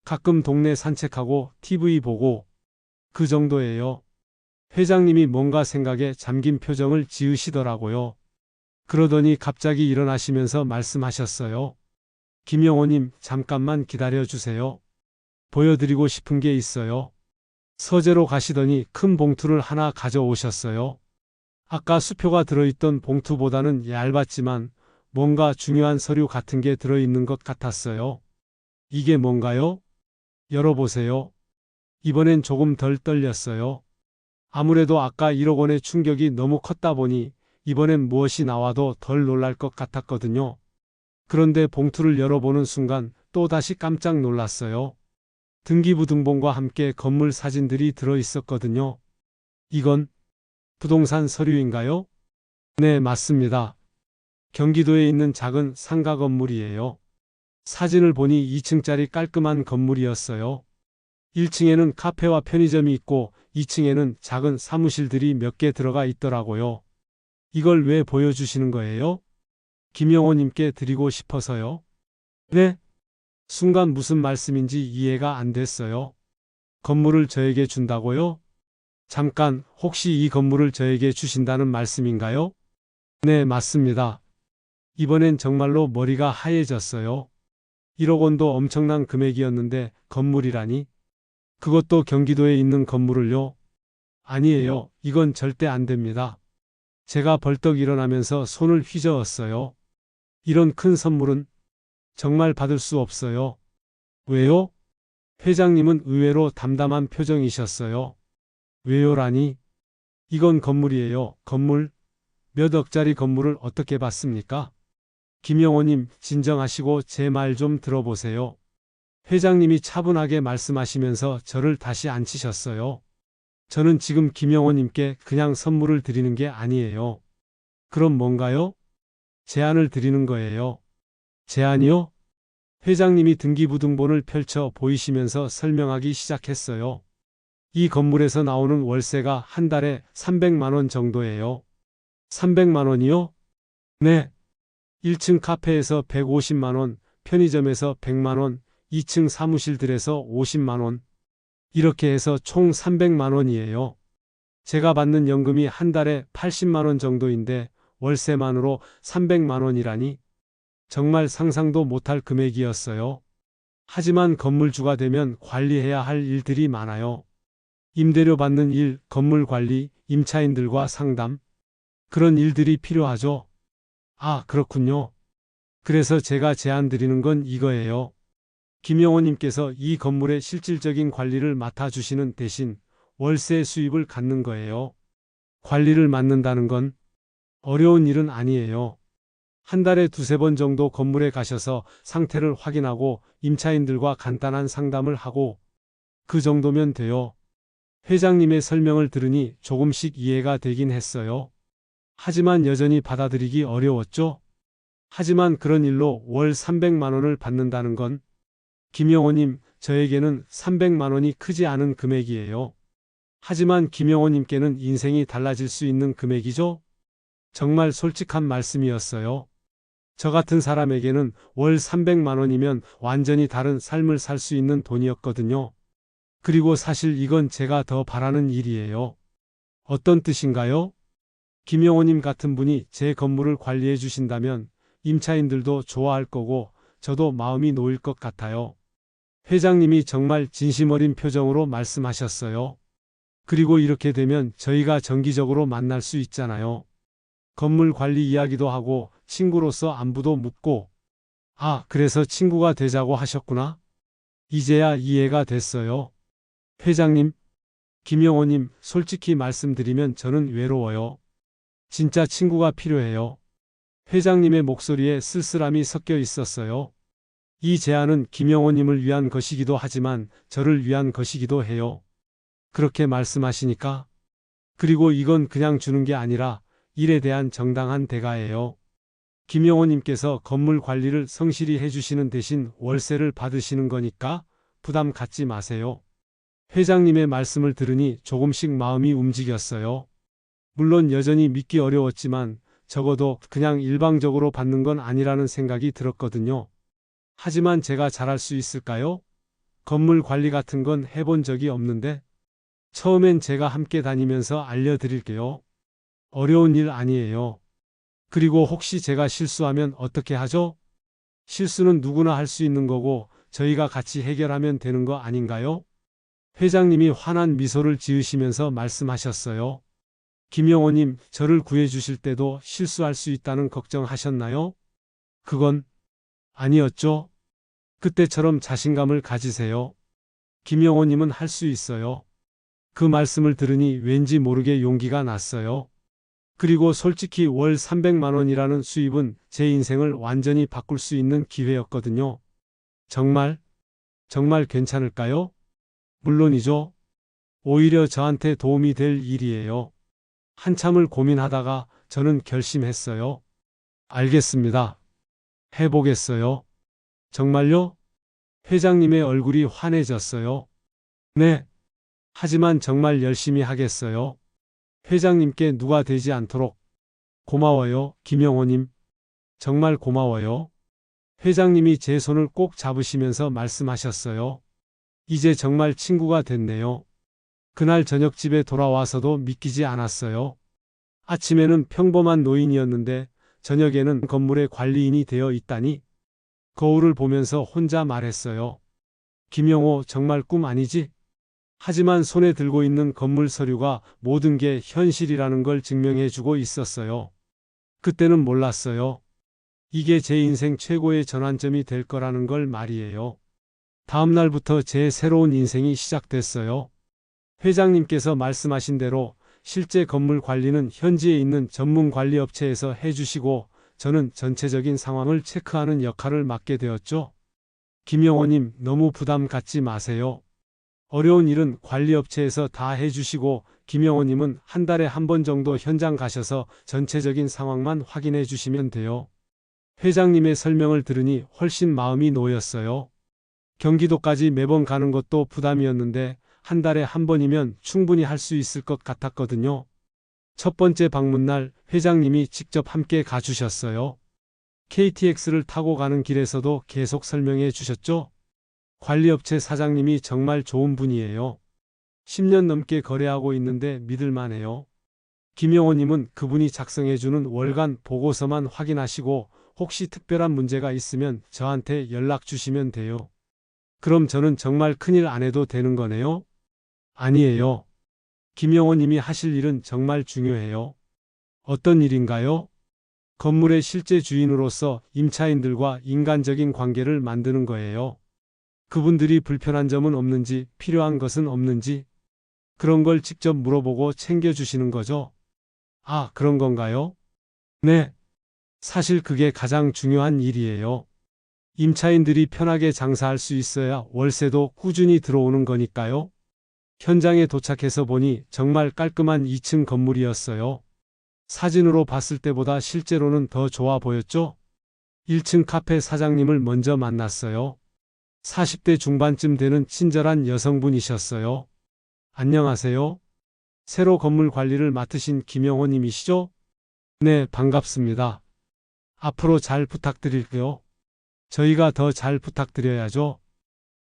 가끔 동네 산책하고 TV 보고 그 정도예요. 회장님이 뭔가 생각에 잠긴 표정을 지으시더라고요. 그러더니 갑자기 일어나시면서 말씀하셨어요. 김영호님, 잠깐만 기다려 주세요. 보여드리고 싶은 게 있어요. 서재로 가시더니 큰 봉투를 하나 가져오셨어요. 아까 수표가 들어있던 봉투보다는 얇았지만 뭔가 중요한 서류 같은 게 들어있는 것 같았어요. 이게 뭔가요? 열어보세요. 이번엔 조금 덜 떨렸어요. 아무래도 아까 1억 원의 충격이 너무 컸다 보니 이번엔 무엇이 나와도 덜 놀랄 것 같았거든요. 그런데 봉투를 열어보는 순간 또다시 깜짝 놀랐어요. 등기부등본과 함께 건물 사진들이 들어있었거든요. 이건 부동산 서류인가요? 네, 맞습니다. 경기도에 있는 작은 상가 건물이에요. 사진을 보니 2층짜리 깔끔한 건물이었어요. 1층에는 카페와 편의점이 있고 2층에는 작은 사무실들이 몇 개 들어가 있더라고요. 이걸 왜 보여주시는 거예요? 김영호님께 드리고 싶어서요. 네? 순간 무슨 말씀인지 이해가 안 됐어요. 건물을 저에게 준다고요? 잠깐, 혹시 이 건물을 저에게 주신다는 말씀인가요? 네, 맞습니다. 이번엔 정말로 머리가 하얘졌어요. 1억 원도 엄청난 금액이었는데 건물이라니? 그것도 경기도에 있는 건물을요? 아니에요. 이건 절대 안 됩니다. 제가 벌떡 일어나면서 손을 휘저었어요. 이런 큰 선물은 정말 받을 수 없어요. 왜요? 회장님은 의외로 담담한 표정이셨어요. 왜요라니? 이건 건물이에요. 건물? 몇 억짜리 건물을 어떻게 받습니까? 김영호님, 진정하시고 제 말 좀 들어보세요. 회장님이 차분하게 말씀하시면서 저를 다시 앉히셨어요. 저는 지금 김영호님께 그냥 선물을 드리는 게 아니에요. 그럼 뭔가요? 제안을 드리는 거예요. 제안이요? 회장님이 등기부등본을 펼쳐 보이시면서 설명하기 시작했어요. 이 건물에서 나오는 월세가 한 달에 300만 원 정도예요. 300만 원이요? 네. 1층 카페에서 150만 원, 편의점에서 100만 원, 2층 사무실들에서 50만 원. 이렇게 해서 총 300만 원이에요. 제가 받는 연금이 한 달에 80만 원 정도인데 월세만으로 300만 원이라니 정말 상상도 못할 금액이었어요. 하지만 건물주가 되면 관리해야 할 일들이 많아요. 임대료 받는 일, 건물 관리, 임차인들과 상담. 그런 일들이 필요하죠. 아, 그렇군요. 그래서 제가 제안 드리는 건 이거예요. 김영호님께서 이 건물의 실질적인 관리를 맡아주시는 대신 월세 수입을 갖는 거예요. 관리를 맡는다는 건 어려운 일은 아니에요. 한 달에 두세 번 정도 건물에 가셔서 상태를 확인하고 임차인들과 간단한 상담을 하고 그 정도면 돼요. 회장님의 설명을 들으니 조금씩 이해가 되긴 했어요. 하지만 여전히 받아들이기 어려웠죠. 하지만 그런 일로 월 300만 원을 받는다는 건 김영호님, 저에게는 300만 원이 크지 않은 금액이에요. 하지만 김영호님께는 인생이 달라질 수 있는 금액이죠? 정말 솔직한 말씀이었어요. 저 같은 사람에게는 월 300만 원이면 완전히 다른 삶을 살 수 있는 돈이었거든요. 그리고 사실 이건 제가 더 바라는 일이에요. 어떤 뜻인가요? 김영호님 같은 분이 제 건물을 관리해 주신다면 임차인들도 좋아할 거고 저도 마음이 놓일 것 같아요. 회장님이 정말 진심 어린 표정으로 말씀하셨어요. 그리고 이렇게 되면 저희가 정기적으로 만날 수 있잖아요. 건물 관리 이야기도 하고 친구로서 안부도 묻고. 아, 그래서 친구가 되자고 하셨구나. 이제야 이해가 됐어요. 회장님, 김영호님, 솔직히 말씀드리면 저는 외로워요. 진짜 친구가 필요해요. 회장님의 목소리에 쓸쓸함이 섞여 있었어요. 이 제안은 김영호님을 위한 것이기도 하지만 저를 위한 것이기도 해요. 그렇게 말씀하시니까. 그리고 이건 그냥 주는 게 아니라 일에 대한 정당한 대가예요. 김영호님께서 건물 관리를 성실히 해주시는 대신 월세를 받으시는 거니까 부담 갖지 마세요. 회장님의 말씀을 들으니 조금씩 마음이 움직였어요. 물론 여전히 믿기 어려웠지만 적어도 그냥 일방적으로 받는 건 아니라는 생각이 들었거든요. 하지만 제가 잘할 수 있을까요? 건물 관리 같은 건 해본 적이 없는데. 처음엔 제가 함께 다니면서 알려드릴게요. 어려운 일 아니에요. 그리고 혹시 제가 실수하면 어떻게 하죠? 실수는 누구나 할 수 있는 거고 저희가 같이 해결하면 되는 거 아닌가요? 회장님이 환한 미소를 지으시면서 말씀하셨어요. 김영호님, 저를 구해주실 때도 실수할 수 있다는 걱정하셨나요? 그건 아니었죠. 그때처럼 자신감을 가지세요. 김영호님은 할 수 있어요. 그 말씀을 들으니 왠지 모르게 용기가 났어요. 그리고 솔직히 월 300만 원이라는 수입은 제 인생을 완전히 바꿀 수 있는 기회였거든요. 정말 괜찮을까요? 물론이죠. 오히려 저한테 도움이 될 일이에요. 한참을 고민하다가 저는 결심했어요. 알겠습니다. 해보겠어요. 정말요? 회장님의 얼굴이 환해졌어요. 네. 하지만 정말 열심히 하겠어요. 회장님께 누가 되지 않도록. 고마워요, 김영호님. 정말 고마워요. 회장님이 제 손을 꼭 잡으시면서 말씀하셨어요. 이제 정말 친구가 됐네요. 그날 저녁 집에 돌아와서도 믿기지 않았어요. 아침에는 평범한 노인이었는데 저녁에는 건물의 관리인이 되어 있다니. 거울을 보면서 혼자 말했어요. 김영호, 정말 꿈 아니지? 하지만 손에 들고 있는 건물 서류가 모든 게 현실이라는 걸 증명해주고 있었어요. 그때는 몰랐어요. 이게 제 인생 최고의 전환점이 될 거라는 걸 말이에요. 다음 날부터 제 새로운 인생이 시작됐어요. 회장님께서 말씀하신 대로 실제 건물 관리는 현지에 있는 전문 관리 업체에서 해주시고 저는 전체적인 상황을 체크하는 역할을 맡게 되었죠. 김영호님, 너무 부담 갖지 마세요. 어려운 일은 관리 업체에서 다 해주시고 김영호님은 한 달에 한 번 정도 현장 가셔서 전체적인 상황만 확인해 주시면 돼요. 회장님의 설명을 들으니 훨씬 마음이 놓였어요. 경기도까지 매번 가는 것도 부담이었는데 한 달에 한 번이면 충분히 할 수 있을 것 같았거든요. 첫 번째 방문날 회장님이 직접 함께 가주셨어요. KTX를 타고 가는 길에서도 계속 설명해 주셨죠. 관리업체 사장님이 정말 좋은 분이에요. 10년 넘게 거래하고 있는데 믿을만해요. 김영호님은 그분이 작성해주는 월간 보고서만 확인하시고 혹시 특별한 문제가 있으면 저한테 연락 주시면 돼요. 그럼 저는 정말 큰일 안 해도 되는 거네요? 아니에요. 김영호님이 하실 일은 정말 중요해요. 어떤 일인가요? 건물의 실제 주인으로서 임차인들과 인간적인 관계를 만드는 거예요. 그분들이 불편한 점은 없는지, 필요한 것은 없는지, 그런 걸 직접 물어보고 챙겨주시는 거죠. 아, 그런 건가요? 네. 사실 그게 가장 중요한 일이에요. 임차인들이 편하게 장사할 수 있어야 월세도 꾸준히 들어오는 거니까요. 현장에 도착해서 보니 정말 깔끔한 2층 건물이었어요. 사진으로 봤을 때보다 실제로는 더 좋아 보였죠? 1층 카페 사장님을 먼저 만났어요. 40대 중반쯤 되는 친절한 여성분이셨어요. 안녕하세요. 새로 건물 관리를 맡으신 김영호 님이시죠? 네, 반갑습니다. 앞으로 잘 부탁드릴게요. 저희가 더 잘 부탁드려야죠.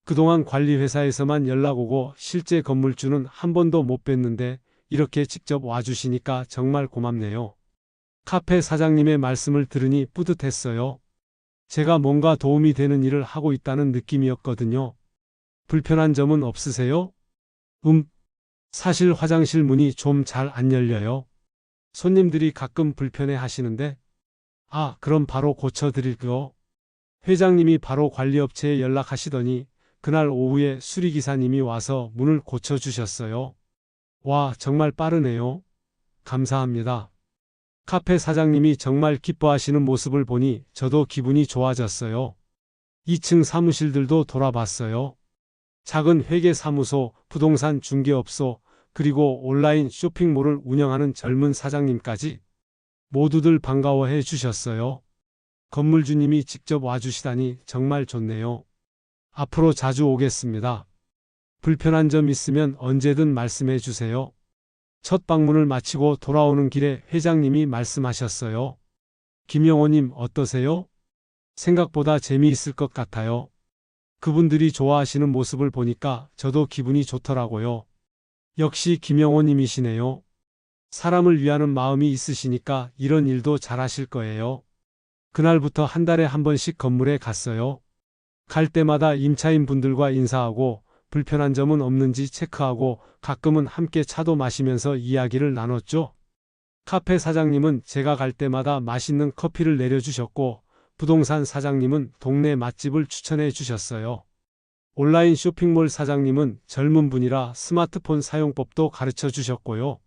그동안 관리회사에서만 연락 오고 실제 건물주는 한 번도 못 뵀는데 이렇게 직접 와주시니까 정말 고맙네요. 카페 사장님의 말씀을 들으니 뿌듯했어요. 제가 뭔가 도움이 되는 일을 하고 있다는 느낌이었거든요. 불편한 점은 없으세요? 사실 화장실 문이 좀 잘 안 열려요. 손님들이 가끔 불편해 하시는데. 아, 그럼 바로 고쳐드릴게요. 회장님이 바로 관리업체에 연락하시더니 그날 오후에 수리기사님이 와서 문을 고쳐주셨어요. 와, 정말 빠르네요. 감사합니다. 카페 사장님이 정말 기뻐하시는 모습을 보니 저도 기분이 좋아졌어요. 2층 사무실들도 돌아봤어요. 작은 회계사무소, 부동산 중개업소, 그리고 온라인 쇼핑몰을 운영하는 젊은 사장님까지 모두들 반가워해 주셨어요. 건물주님이 직접 와주시다니 정말 좋네요. 앞으로 자주 오겠습니다. 불편한 점 있으면 언제든 말씀해 주세요. 첫 방문을 마치고 돌아오는 길에 회장님이 말씀하셨어요. 김영호님 어떠세요? 생각보다 재미있을 것 같아요. 그분들이 좋아하시는 모습을 보니까 저도 기분이 좋더라고요. 역시 김영호님이시네요. 사람을 위하는 마음이 있으시니까 이런 일도 잘하실 거예요. 그날부터 한 달에 한 번씩 건물에 갔어요. 갈 때마다 임차인 분들과 인사하고 불편한 점은 없는지 체크하고 가끔은 함께 차도 마시면서 이야기를 나눴죠. 카페 사장님은 제가 갈 때마다 맛있는 커피를 내려주셨고 부동산 사장님은 동네 맛집을 추천해 주셨어요. 온라인 쇼핑몰 사장님은 젊은 분이라 스마트폰 사용법도 가르쳐 주셨고요.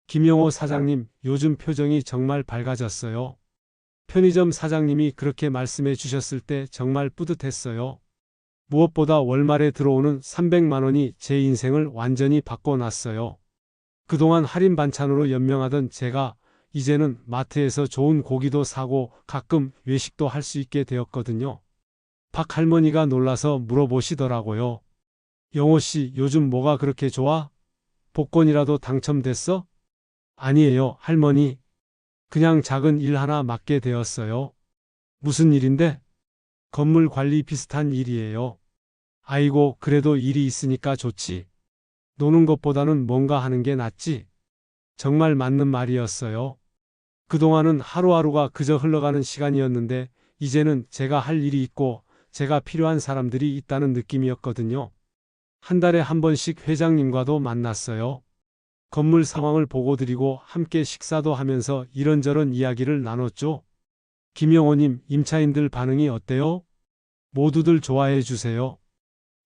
김영호 사장님, 요즘 표정이 정말 밝아졌어요. 편의점 사장님이 그렇게 말씀해 주셨을 때 정말 뿌듯했어요. 무엇보다 월말에 들어오는 300만 원이 제 인생을 완전히 바꿔놨어요. 그동안 할인 반찬으로 연명하던 제가 이제는 마트에서 좋은 고기도 사고 가끔 외식도 할 수 있게 되었거든요. 박 할머니가 놀라서 물어보시더라고요. 영호 씨, 요즘 뭐가 그렇게 좋아? 복권이라도 당첨됐어? 아니에요, 할머니. 그냥 작은 일 하나 맡게 되었어요. 무슨 일인데? 건물 관리 비슷한 일이에요. 아이고, 그래도 일이 있으니까 좋지. 노는 것보다는 뭔가 하는 게 낫지. 정말 맞는 말이었어요. 그동안은 하루하루가 그저 흘러가는 시간이었는데 이제는 제가 할 일이 있고 제가 필요한 사람들이 있다는 느낌이었거든요. 한 달에 한 번씩 회장님과도 만났어요. 건물 상황을 보고 드리고 함께 식사도 하면서 이런저런 이야기를 나눴죠. 김영호님, 임차인들 반응이 어때요? 모두들 좋아해 주세요.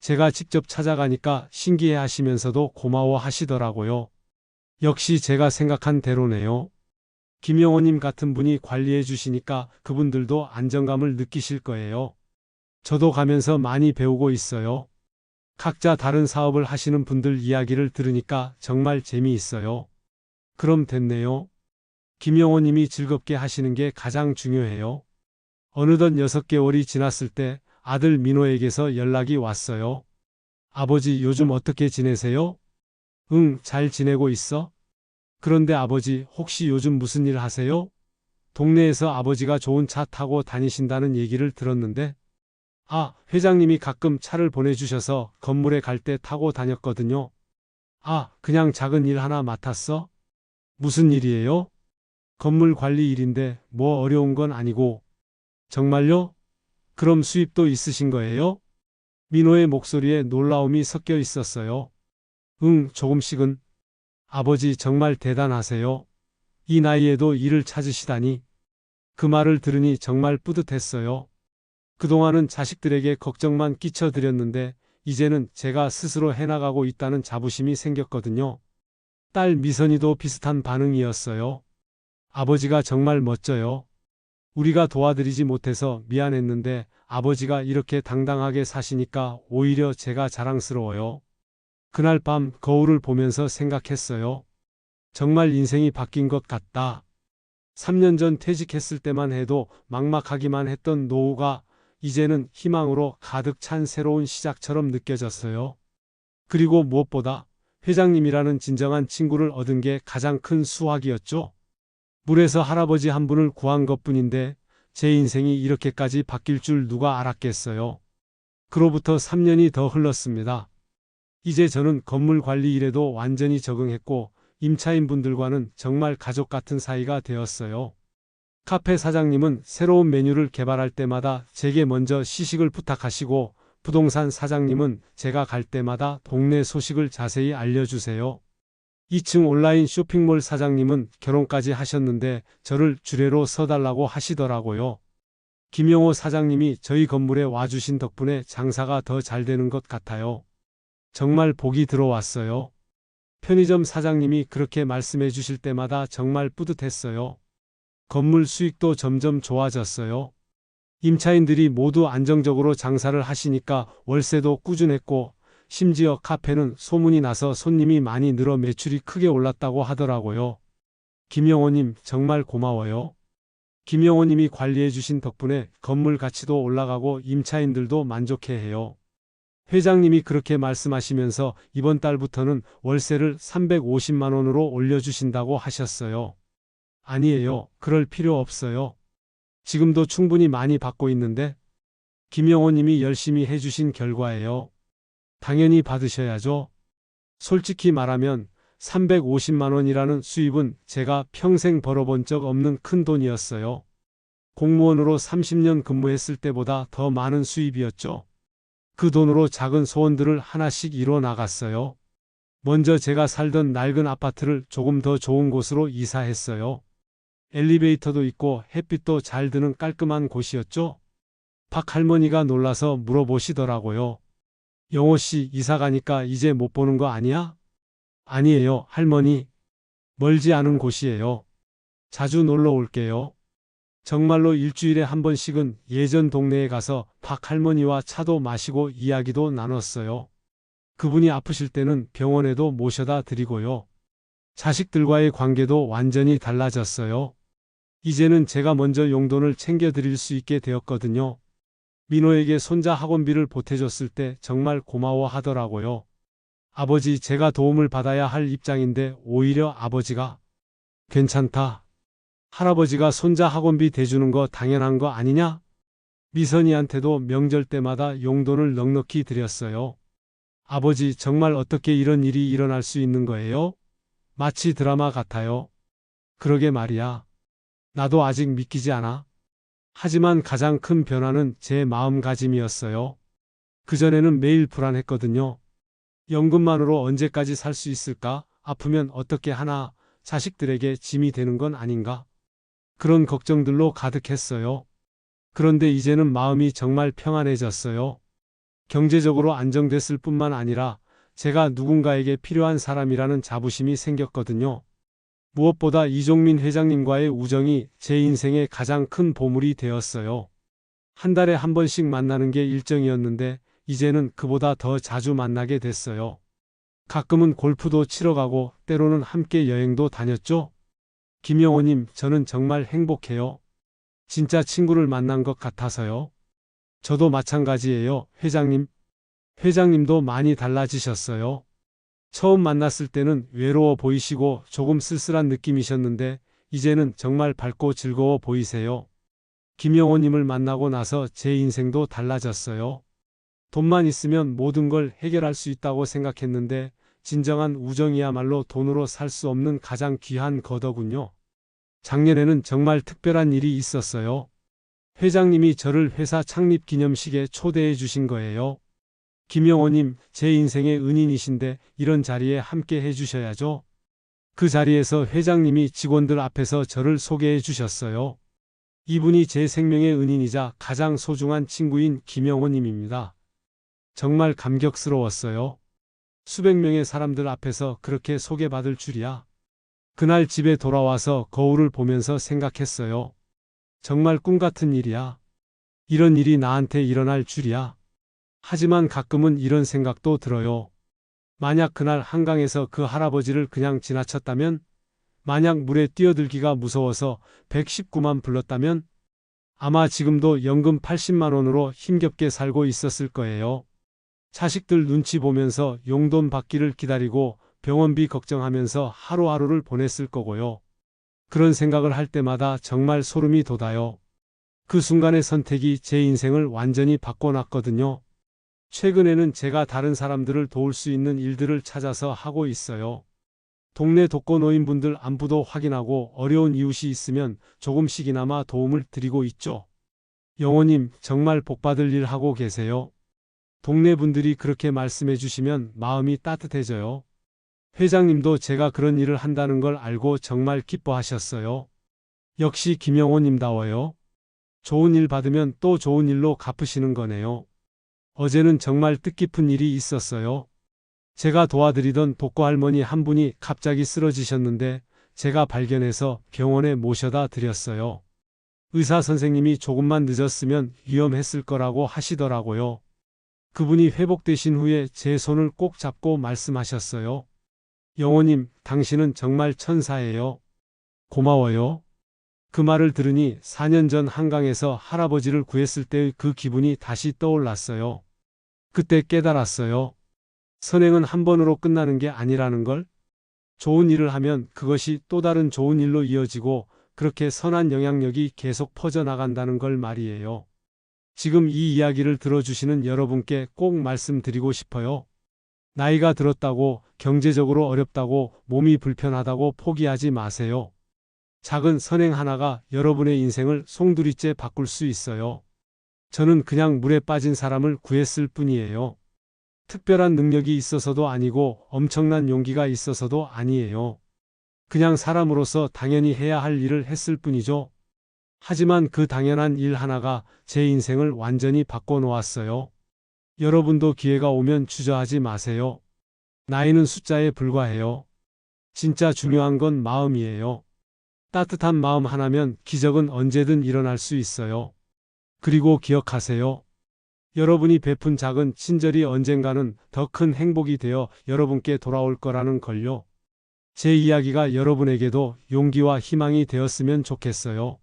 제가 직접 찾아가니까 신기해 하시면서도 고마워 하시더라고요. 역시 제가 생각한 대로네요. 김영호님 같은 분이 관리해 주시니까 그분들도 안정감을 느끼실 거예요. 저도 가면서 많이 배우고 있어요. 각자 다른 사업을 하시는 분들 이야기를 들으니까 정말 재미있어요. 그럼 됐네요. 김영호님이 즐겁게 하시는 게 가장 중요해요. 어느덧 6개월이 지났을 때 아들 민호에게서 연락이 왔어요. 아버지, 요즘 어떻게 지내세요? 응, 잘 지내고 있어. 그런데 아버지, 혹시 요즘 무슨 일 하세요? 동네에서 아버지가 좋은 차 타고 다니신다는 얘기를 들었는데, 아, 회장님이 가끔 차를 보내주셔서 건물에 갈 때 타고 다녔거든요. 아, 그냥 작은 일 하나 맡았어? 무슨 일이에요? 건물 관리 일인데 뭐 어려운 건 아니고. 정말요? 그럼 수입도 있으신 거예요? 민호의 목소리에 놀라움이 섞여 있었어요. 응, 조금씩은. 아버지 정말 대단하세요. 이 나이에도 일을 찾으시다니. 그 말을 들으니 정말 뿌듯했어요. 그동안은 자식들에게 걱정만 끼쳐드렸는데 이제는 제가 스스로 해나가고 있다는 자부심이 생겼거든요. 딸 미선이도 비슷한 반응이었어요. 아버지가 정말 멋져요. 우리가 도와드리지 못해서 미안했는데 아버지가 이렇게 당당하게 사시니까 오히려 제가 자랑스러워요. 그날 밤 거울을 보면서 생각했어요. 정말 인생이 바뀐 것 같다. 3년 전 퇴직했을 때만 해도 막막하기만 했던 노후가 이제는 희망으로 가득 찬 새로운 시작처럼 느껴졌어요. 그리고 무엇보다 회장님이라는 진정한 친구를 얻은 게 가장 큰 수확이었죠. 물에서 할아버지 한 분을 구한 것뿐인데 제 인생이 이렇게까지 바뀔 줄 누가 알았겠어요. 그로부터 3년이 더 흘렀습니다. 이제 저는 건물 관리 일에도 완전히 적응했고 임차인분들과는 정말 가족 같은 사이가 되었어요. 카페 사장님은 새로운 메뉴를 개발할 때마다 제게 먼저 시식을 부탁하시고 부동산 사장님은 제가 갈 때마다 동네 소식을 자세히 알려주세요. 2층 온라인 쇼핑몰 사장님은 결혼까지 하셨는데 저를 주례로 서달라고 하시더라고요. 김영호 사장님이 저희 건물에 와주신 덕분에 장사가 더 잘 되는 것 같아요. 정말 복이 들어왔어요. 편의점 사장님이 그렇게 말씀해 주실 때마다 정말 뿌듯했어요. 건물 수익도 점점 좋아졌어요. 임차인들이 모두 안정적으로 장사를 하시니까 월세도 꾸준했고 심지어 카페는 소문이 나서 손님이 많이 늘어 매출이 크게 올랐다고 하더라고요. 김영호님 정말 고마워요. 김영호님이 관리해 주신 덕분에 건물 가치도 올라가고 임차인들도 만족해해요. 회장님이 그렇게 말씀하시면서 이번 달부터는 월세를 350만 원으로 올려주신다고 하셨어요. 아니에요. 그럴 필요 없어요. 지금도 충분히 많이 받고 있는데 김영호님이 열심히 해주신 결과예요. 당연히 받으셔야죠. 솔직히 말하면 350만 원이라는 수입은 제가 평생 벌어본 적 없는 큰 돈이었어요. 공무원으로 30년 근무했을 때보다 더 많은 수입이었죠. 그 돈으로 작은 소원들을 하나씩 이뤄 나갔어요. 먼저 제가 살던 낡은 아파트를 조금 더 좋은 곳으로 이사했어요. 엘리베이터도 있고 햇빛도 잘 드는 깔끔한 곳이었죠. 박 할머니가 놀라서 물어보시더라고요. 영호 씨, 이사 가니까 이제 못 보는 거 아니야? 아니에요, 할머니. 멀지 않은 곳이에요. 자주 놀러 올게요. 정말로 일주일에 한 번씩은 예전 동네에 가서 박 할머니와 차도 마시고 이야기도 나눴어요. 그분이 아프실 때는 병원에도 모셔다 드리고요. 자식들과의 관계도 완전히 달라졌어요. 이제는 제가 먼저 용돈을 챙겨드릴 수 있게 되었거든요. 민호에게 손자 학원비를 보태줬을 때 정말 고마워하더라고요. 아버지, 제가 도움을 받아야 할 입장인데 오히려 아버지가 괜찮다. 할아버지가 손자 학원비 대주는 거 당연한 거 아니냐? 미선이한테도 명절 때마다 용돈을 넉넉히 드렸어요. 아버지, 정말 어떻게 이런 일이 일어날 수 있는 거예요? 마치 드라마 같아요. 그러게 말이야. 나도 아직 믿기지 않아. 하지만 가장 큰 변화는 제 마음가짐이었어요. 그전에는 매일 불안했거든요. 연금만으로 언제까지 살 수 있을까? 아프면 어떻게 하나? 자식들에게 짐이 되는 건 아닌가? 그런 걱정들로 가득했어요. 그런데 이제는 마음이 정말 평안해졌어요. 경제적으로 안정됐을 뿐만 아니라 제가 누군가에게 필요한 사람이라는 자부심이 생겼거든요. 무엇보다 이종민 회장님과의 우정이 제 인생의 가장 큰 보물이 되었어요. 한 달에 한 번씩 만나는 게 일정이었는데 이제는 그보다 더 자주 만나게 됐어요. 가끔은 골프도 치러 가고 때로는 함께 여행도 다녔죠. 김영호님, 저는 정말 행복해요. 진짜 친구를 만난 것 같아서요. 저도 마찬가지예요, 회장님. 회장님도 많이 달라지셨어요. 처음 만났을 때는 외로워 보이시고 조금 쓸쓸한 느낌이셨는데 이제는 정말 밝고 즐거워 보이세요. 김영호님을 만나고 나서 제 인생도 달라졌어요. 돈만 있으면 모든 걸 해결할 수 있다고 생각했는데 진정한 우정이야말로 돈으로 살 수 없는 가장 귀한 거더군요. 작년에는 정말 특별한 일이 있었어요. 회장님이 저를 회사 창립 기념식에 초대해 주신 거예요. 김영호님, 제 인생의 은인이신데 이런 자리에 함께 해주셔야죠. 그 자리에서 회장님이 직원들 앞에서 저를 소개해 주셨어요. 이분이 제 생명의 은인이자 가장 소중한 친구인 김영호님입니다. 정말 감격스러웠어요. 수백 명의 사람들 앞에서 그렇게 소개받을 줄이야. 그날 집에 돌아와서 거울을 보면서 생각했어요. 정말 꿈 같은 일이야. 이런 일이 나한테 일어날 줄이야. 하지만 가끔은 이런 생각도 들어요. 만약 그날 한강에서 그 할아버지를 그냥 지나쳤다면, 만약 물에 뛰어들기가 무서워서 119만 불렀다면, 아마 지금도 연금 80만 원으로 힘겹게 살고 있었을 거예요. 자식들 눈치 보면서 용돈 받기를 기다리고 병원비 걱정하면서 하루하루를 보냈을 거고요. 그런 생각을 할 때마다 정말 소름이 돋아요. 그 순간의 선택이 제 인생을 완전히 바꿔놨거든요. 최근에는 제가 다른 사람들을 도울 수 있는 일들을 찾아서 하고 있어요. 동네 독거노인분들 안부도 확인하고 어려운 이웃이 있으면 조금씩이나마 도움을 드리고 있죠. 영호님, 정말 복받을 일 하고 계세요. 동네 분들이 그렇게 말씀해 주시면 마음이 따뜻해져요. 회장님도 제가 그런 일을 한다는 걸 알고 정말 기뻐하셨어요. 역시 김영호님다워요. 좋은 일 받으면 또 좋은 일로 갚으시는 거네요. 어제는 정말 뜻깊은 일이 있었어요. 제가 도와드리던 독거 할머니 한 분이 갑자기 쓰러지셨는데 제가 발견해서 병원에 모셔다 드렸어요. 의사 선생님이 조금만 늦었으면 위험했을 거라고 하시더라고요. 그분이 회복되신 후에 제 손을 꼭 잡고 말씀하셨어요. 영호님, 당신은 정말 천사예요. 고마워요. 그 말을 들으니 4년 전 한강에서 할아버지를 구했을 때의 그 기분이 다시 떠올랐어요. 그때 깨달았어요. 선행은 한 번으로 끝나는 게 아니라는 걸. 좋은 일을 하면 그것이 또 다른 좋은 일로 이어지고 그렇게 선한 영향력이 계속 퍼져나간다는 걸 말이에요. 지금 이 이야기를 들어주시는 여러분께 꼭 말씀드리고 싶어요. 나이가 들었다고, 경제적으로 어렵다고, 몸이 불편하다고 포기하지 마세요. 작은 선행 하나가 여러분의 인생을 송두리째 바꿀 수 있어요. 저는 그냥 물에 빠진 사람을 구했을 뿐이에요. 특별한 능력이 있어서도 아니고 엄청난 용기가 있어서도 아니에요. 그냥 사람으로서 당연히 해야 할 일을 했을 뿐이죠. 하지만 그 당연한 일 하나가 제 인생을 완전히 바꿔놓았어요. 여러분도 기회가 오면 주저하지 마세요. 나이는 숫자에 불과해요. 진짜 중요한 건 마음이에요. 따뜻한 마음 하나면 기적은 언제든 일어날 수 있어요. 그리고 기억하세요. 여러분이 베푼 작은 친절이 언젠가는 더 큰 행복이 되어 여러분께 돌아올 거라는 걸요. 제 이야기가 여러분에게도 용기와 희망이 되었으면 좋겠어요.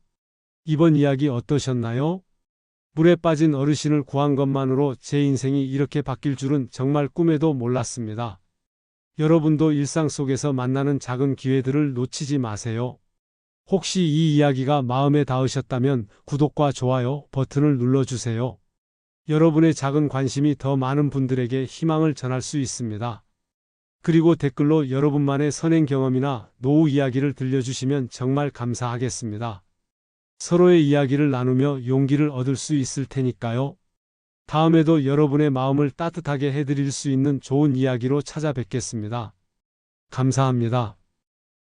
이번 이야기 어떠셨나요? 물에 빠진 어르신을 구한 것만으로 제 인생이 이렇게 바뀔 줄은 정말 꿈에도 몰랐습니다. 여러분도 일상 속에서 만나는 작은 기회들을 놓치지 마세요. 혹시 이 이야기가 마음에 닿으셨다면 구독과 좋아요 버튼을 눌러주세요. 여러분의 작은 관심이 더 많은 분들에게 희망을 전할 수 있습니다. 그리고 댓글로 여러분만의 선행 경험이나 노후 이야기를 들려주시면 정말 감사하겠습니다. 서로의 이야기를 나누며 용기를 얻을 수 있을 테니까요. 다음에도 여러분의 마음을 따뜻하게 해드릴 수 있는 좋은 이야기로 찾아뵙겠습니다. 감사합니다.